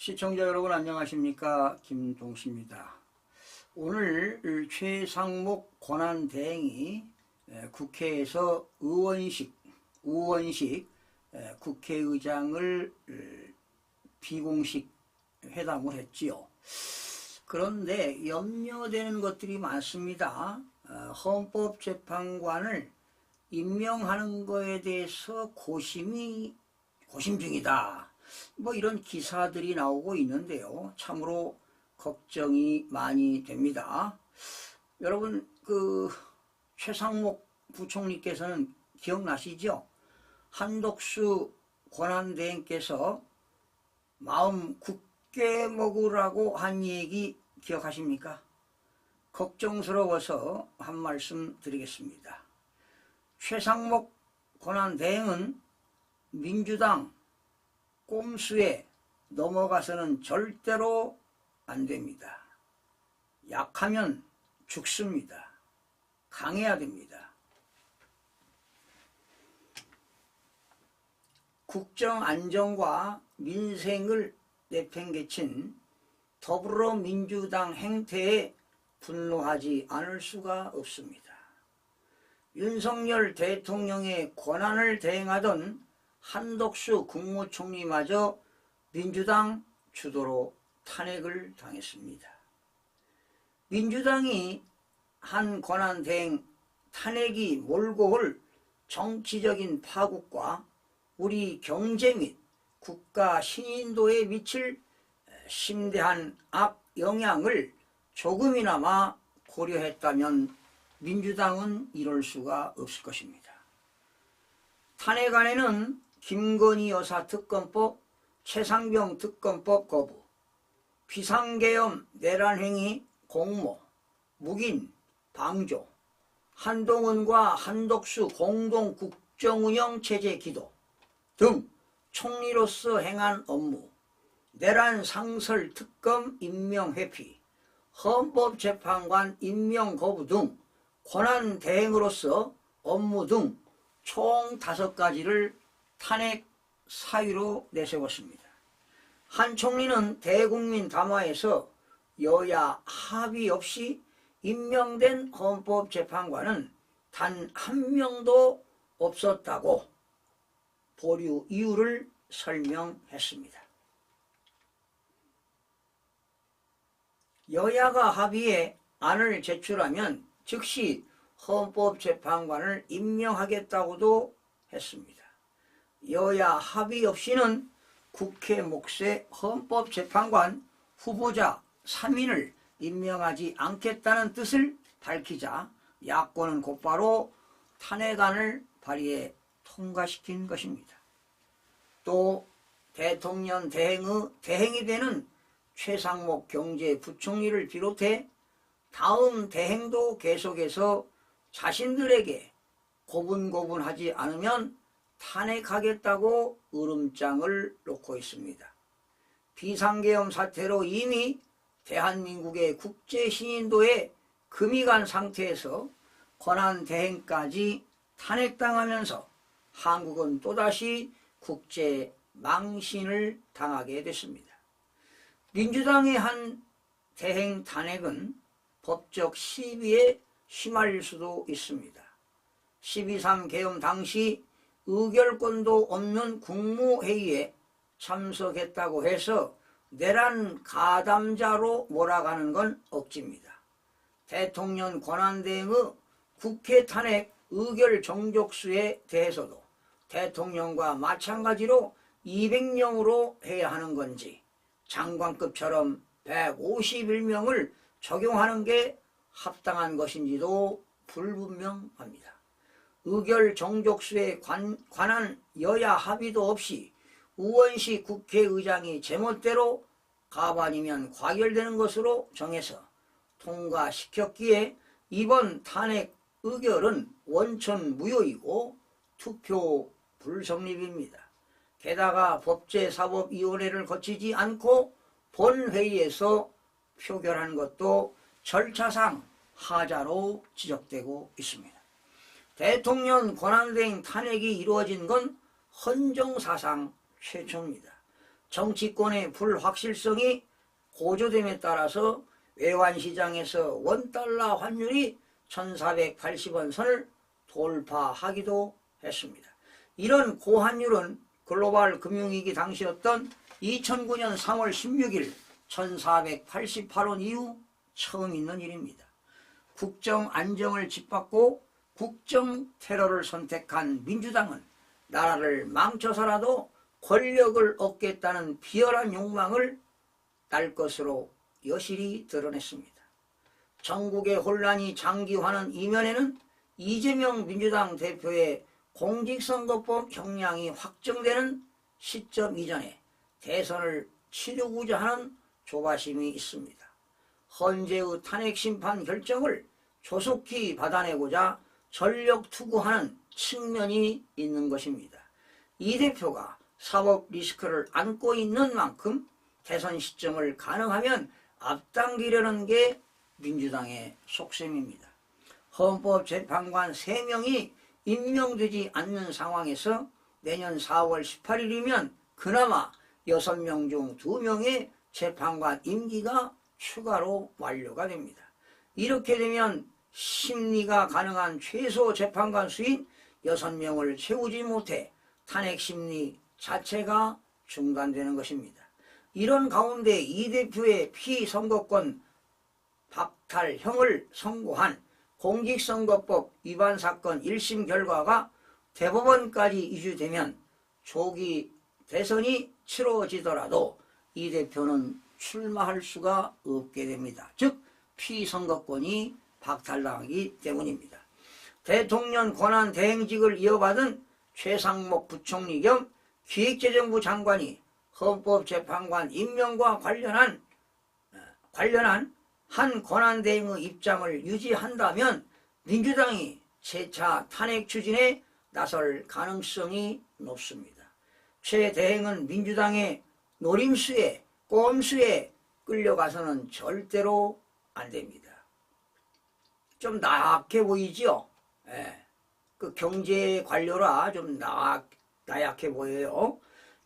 시청자 여러분 안녕하십니까, 김동식입니다. 오늘 최상목 권한대행이 국회에서 의원식 국회의장을 비공식 회담을 했지요. 그런데 염려되는 것들이 많습니다. 헌법재판관을 임명하는 거에 대해서 고심 중이다, 뭐 이런 기사들이 나오고 있는데요. 참으로 걱정이 많이 됩니다. 여러분, 최상목 부총리께서는 기억나시죠? 한덕수 권한대행께서 마음 굳게 먹으라고 한 얘기 기억하십니까? 걱정스러워서 한 말씀 드리겠습니다. 최상목 권한대행은 민주당 꼼수에 넘어가서는 절대로 안 됩니다. 약하면 죽습니다. 강해야 됩니다. 국정 안정과 민생을 내팽개친 더불어민주당 행태에 분노하지 않을 수가 없습니다. 윤석열 대통령의 권한을 대행하던 한덕수 국무총리마저 민주당 주도로 탄핵을 당했습니다. 민주당이 한 권한대행 탄핵이 몰고 올 정치적인 파국과 우리 경제 및 국가 신인도에 미칠 심대한 악영향을 조금이나마 고려했다면 민주당은 이럴 수가 없을 것입니다. 탄핵안에는 김건희 여사 특검법, 최상병 특검법 거부, 비상계엄 내란행위 공모, 묵인, 방조, 한동훈과 한덕수 공동 국정운영체제 기도 등 총리로서 행한 업무, 내란 상설 특검 임명 회피, 헌법재판관 임명 거부 등 권한 대행으로서 업무 등 총 5가지를 탄핵 사유로 내세웠습니다. 한 총리는 대국민 담화에서 여야 합의 없이 임명된 헌법재판관은 단 한 명도 없었다고 보류 이유를 설명했습니다. 여야가 합의해 안을 제출하면 즉시 헌법재판관을 임명하겠다고도 했습니다. 여야 합의 없이는 국회 몫의 헌법재판관 후보자 3인을 임명하지 않겠다는 뜻을 밝히자 야권은 곧바로 탄핵안을 발의해 통과시킨 것입니다. 또 대통령 대행이 되는 최상목 경제부총리를 비롯해 다음 대행도 계속해서 자신들에게 고분고분하지 않으면 탄핵하겠다고 으름장을 놓고 있습니다. 비상계엄 사태로 이미 대한민국의 국제신인도에 금이 간 상태에서 권한대행까지 탄핵당하면서 한국은 또다시 국제 망신을 당하게 됐습니다. 민주당의 한 대행 탄핵은 법적 시비에 휘말릴 수도 있습니다. 12.3 계엄 당시 의결권도 없는 국무회의에 참석했다고 해서 내란 가담자로 몰아가는 건 억지입니다. 대통령 권한대행의 국회 탄핵 의결 정족수에 대해서도 대통령과 마찬가지로 200명으로 해야 하는 건지 장관급처럼 151명을 적용하는 게 합당한 것인지도 불분명합니다. 의결 정족수에 관한 여야 합의도 없이 의원식 국회의장이 제멋대로 가반이면 과결되는 것으로 정해서 통과시켰기에 이번 탄핵 의결은 원천 무효이고 투표 불성립입니다. 게다가 법제사법위원회를 거치지 않고 본회의에서 표결한 것도 절차상 하자로 지적되고 있습니다. 대통령 권한대행 탄핵이 이루어진 건 헌정사상 최초입니다. 정치권의 불확실성이 고조됨에 따라서 외환시장에서 원달러 환율이 1480원 선을 돌파하기도 했습니다. 이런 고환율은 글로벌 금융위기 당시였던 2009년 3월 16일 1488원 이후 처음 있는 일입니다. 국정 안정을 짓밟고 국정 테러를 선택한 민주당은 나라를 망쳐서라도 권력을 얻겠다는 비열한 욕망을 딸 것으로 여실히 드러냈습니다. 전국의 혼란이 장기화하는 이면에는 이재명 민주당 대표의 공직선거법 형량이 확정되는 시점 이전에 대선을 치르고자 하는 조바심이 있습니다. 헌재의 탄핵심판 결정을 조속히 받아내고자 전력 투구하는 측면이 있는 것입니다. 이 대표가 사법 리스크를 안고 있는 만큼 대선 시점을 가능하면 앞당기려는 게 민주당의 속셈입니다. 헌법재판관 3명이 임명되지 않는 상황에서 내년 4월 18일이면 그나마 6명 중 2명의 재판관 임기가 추가로 완료가 됩니다. 이렇게 되면 심리가 가능한 최소 재판관 수인 6명을 채우지 못해 탄핵심리 자체가 중단되는 것입니다. 이런 가운데 이 대표의 피선거권 박탈형을 선고한 공직선거법 위반 사건 1심 결과가 대법원까지 이주되면 조기 대선이 치러지더라도 이 대표는 출마할 수가 없게 됩니다. 즉 피선거권이 박탈당하기 때문입니다. 대통령 권한 대행직을 이어받은 최상목 부총리 겸 기획재정부 장관이 헌법재판관 임명과 관련한 한 권한대행의 입장을 유지한다면 민주당이 재차 탄핵 추진에 나설 가능성이 높습니다. 최 대행은 민주당의 노림수에 꼼수에 끌려가서는 절대로 안 됩니다. 좀 나약해 보이죠? 그 경제 관료라 좀 나약해 보여요.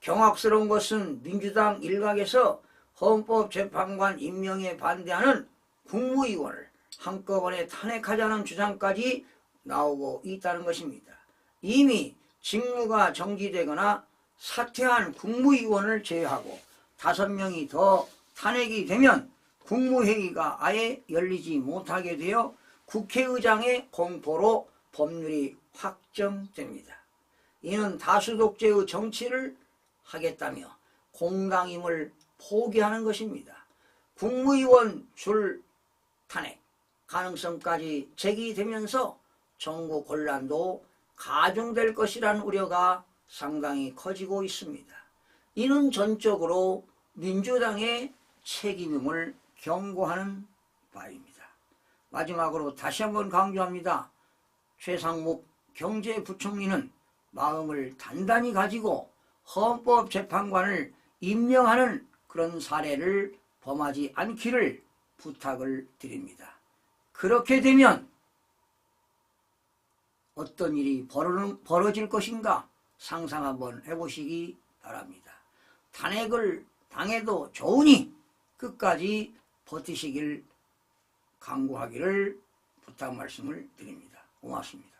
경악스러운 것은 민주당 일각에서 헌법재판관 임명에 반대하는 국무위원을 한꺼번에 탄핵하자는 주장까지 나오고 있다는 것입니다. 이미 직무가 정지되거나 사퇴한 국무위원을 제외하고 5명이 더 탄핵이 되면 국무회의가 아예 열리지 못하게 되어 국회의장의 공포로 법률이 확정됩니다. 이는 다수독재의 정치를 하겠다며 공당임을 포기하는 것입니다. 국무위원 줄 탄핵 가능성까지 제기되면서 전국 혼란도 가중될 것이라는 우려가 상당히 커지고 있습니다. 이는 전적으로 민주당의 책임임을 경고하는 바입니다. 마지막으로 다시 한번 강조합니다. 최상목 경제부총리는 마음을 단단히 가지고 헌법재판관을 임명하는 그런 사례를 범하지 않기를 부탁을 드립니다. 그렇게 되면 어떤 일이 벌어질 것인가 상상 한번 해보시기 바랍니다. 탄핵을 당해도 좋으니 끝까지 버티시길 강구하기를 부탁 말씀을 드립니다. 고맙습니다.